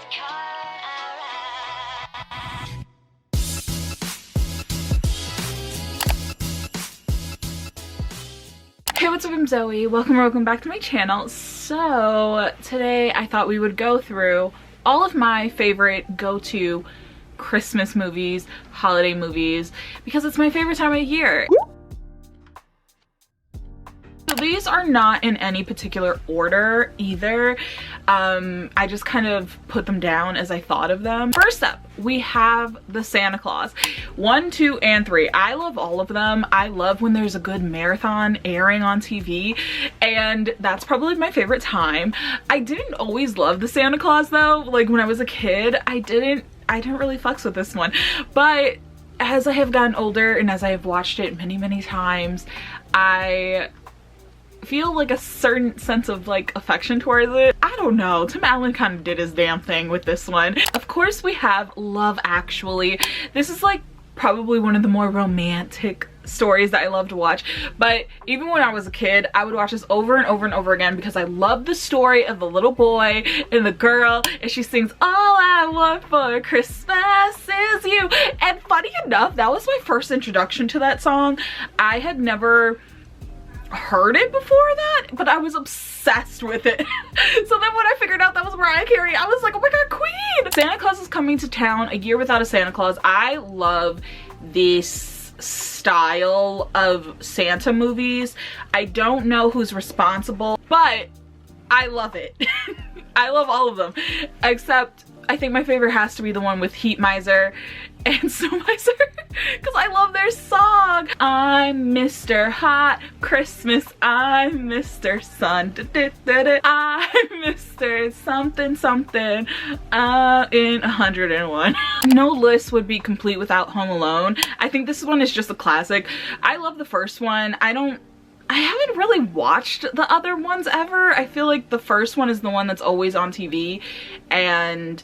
Hey, what's up? I'm Zoe. Welcome back to my channel. So today I thought we would go through all of my favorite go-to Christmas movies, holiday movies, because it's my favorite time of year. So these are not in any particular order either. I just kind of put them down as I thought of them. First up, we have the Santa Claus. 1, 2, and 3. I love all of them. I love when there's a good marathon airing on TV, and that's probably my favorite time. I didn't always love the Santa Claus though. Like when I was a kid, I didn't really fucks with this one. But as I have gotten older and as I have watched it many times, I feel like a certain sense of like affection towards it. I don't know, Tim Allen kind of did his damn thing with this one. Of course we have Love Actually. This is like probably one of the more romantic stories that I love to watch, but even when I was a kid I would watch this over and over again because I love the story of the little boy and the girl, and she sings "All I Want for Christmas Is You," and funny enough, that was my first introduction to that song. I had never heard it before that, but I was obsessed with it. So then when I figured out that was Mariah Carey, I was like, oh my god, queen! Santa Claus is Coming to Town, A Year Without a Santa Claus. I love this style of Santa movies. I don't know who's responsible, but I love it. I love all of them, except I think my favorite has to be the one with Heat Miser and Snow Miser, because I love their song. I'm Mr. Hot Christmas, I'm Mr. Sun, I'm Mr. something something in 101. No list would be complete without Home Alone. I think this one is just a classic. I love the first one. I haven't really watched the other ones ever. I feel like the first one is the one that's always on TV, and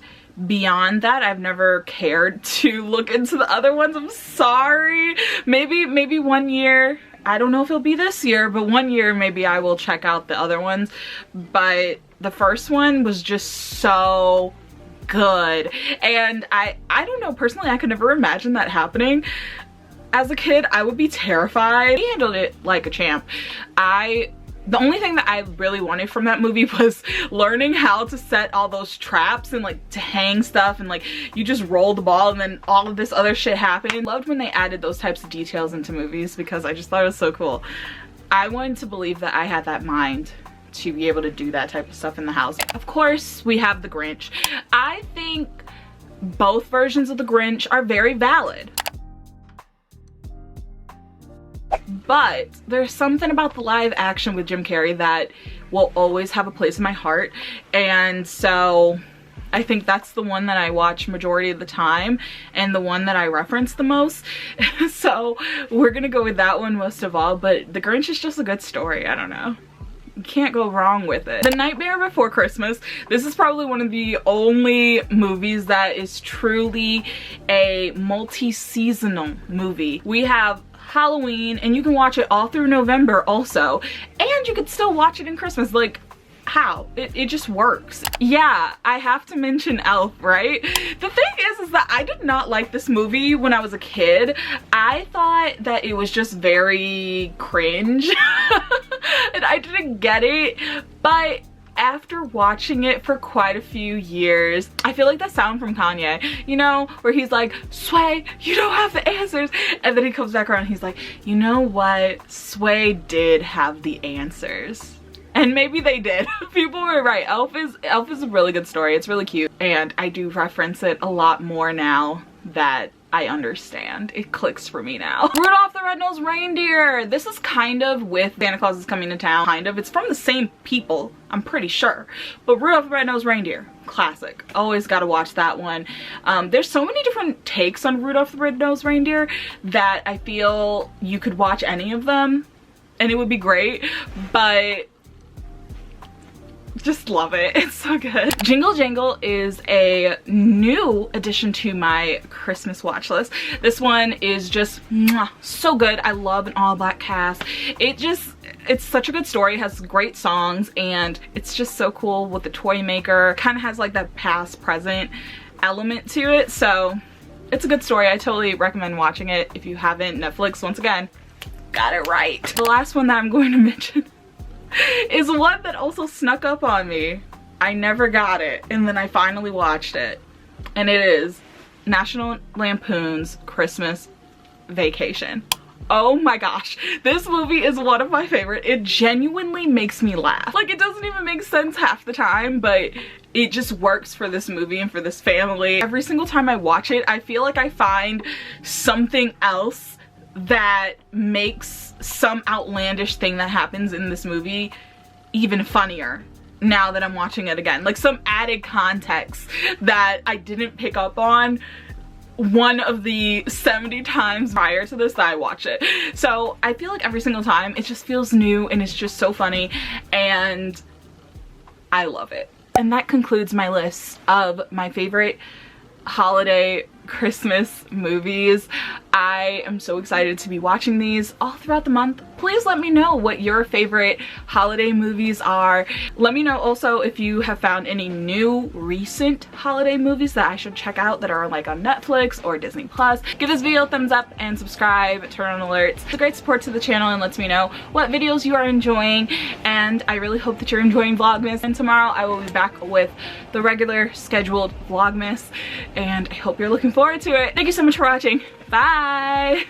beyond that I've never cared to look into the other ones. I'm sorry. Maybe one year, I don't know if it'll be this year, but one year maybe I will check out the other ones. But the first one was just so good, and I don't know, personally I could never imagine that happening. As a kid, I would be terrified. He handled it like a champ. The only thing that I really wanted from that movie was learning how to set all those traps and like to hang stuff, and like you just roll the ball and then all of this other shit happened. I loved when they added those types of details into movies because I just thought it was so cool. I wanted to believe that I had that mind to be able to do that type of stuff in the house. Of course, we have The Grinch. I think both versions of The Grinch are very valid. But there's something about the live action with Jim Carrey that will always have a place in my heart, and so I think that's the one that I watch majority of the time and the one that I reference the most. So we're gonna go with that one most of all, but The Grinch is just a good story. I don't know. You can't go wrong with it. The Nightmare Before Christmas. This is probably one of the only movies that is truly a multi-seasonal movie. We have Halloween, and you can watch it all through November also, and you could still watch it in Christmas. Like, how? It just works. Yeah, I have to mention Elf, right? The thing is that I did not like this movie when I was a kid. I thought that it was just very cringe and I didn't get it, but after watching it for quite a few years, I feel like that sound from Kanye, you know, where he's like, Sway, you don't have the answers, and then he comes back around and he's like, you know what, Sway did have the answers. And maybe they did. People were right. Elf is a really good story. It's really cute, and I do reference it a lot more now that I understand. It clicks for me now. Rudolph the Red-Nosed Reindeer. This is kind of with Santa Claus is Coming to Town. Kind of. It's from the same people, I'm pretty sure. But Rudolph the Red-Nosed Reindeer, classic. Always gotta watch that one. There's so many different takes on Rudolph the Red-Nosed Reindeer that I feel you could watch any of them and it would be great, but just love it. It's so good. Jingle Jangle is a new addition to my Christmas watch list. This one is just so good. I love an all black cast. It just, It's such a good story, it has great songs, and it's just so cool with the toy maker. Kind of has like that past present element to it, so it's a good story. I totally recommend watching it if you haven't. Netflix, once again, got it right. The last one that I'm going to mention is one that also snuck up on me. I never got it, and then I finally watched it, and it is National Lampoon's Christmas Vacation. Oh my gosh, this movie is one of my favorite. It genuinely makes me laugh. Like, it doesn't even make sense half the time, but it just works for this movie and for this family. Every single time I watch it, I feel like I find something else that makes some outlandish thing that happens in this movie even funnier now that I'm watching it again. Like, some added context that I didn't pick up on one of the 70 times prior to this that I watched it. So I feel like every single time it just feels new and it's just so funny, and I love it. And that concludes my list of my favorite holiday Christmas movies. I am so excited to be watching these all throughout the month. Please let me know what your favorite holiday movies are. Let me know also if you have found any new recent holiday movies that I should check out that are like on Netflix or Disney Plus. Give this video a thumbs up and subscribe, turn on alerts. It's a great support to the channel and lets me know what videos you are enjoying, and I really hope that you're enjoying Vlogmas. And tomorrow I will be back with the regular scheduled Vlogmas, and I hope you're looking forward to it. Thank you so much for watching. Bye!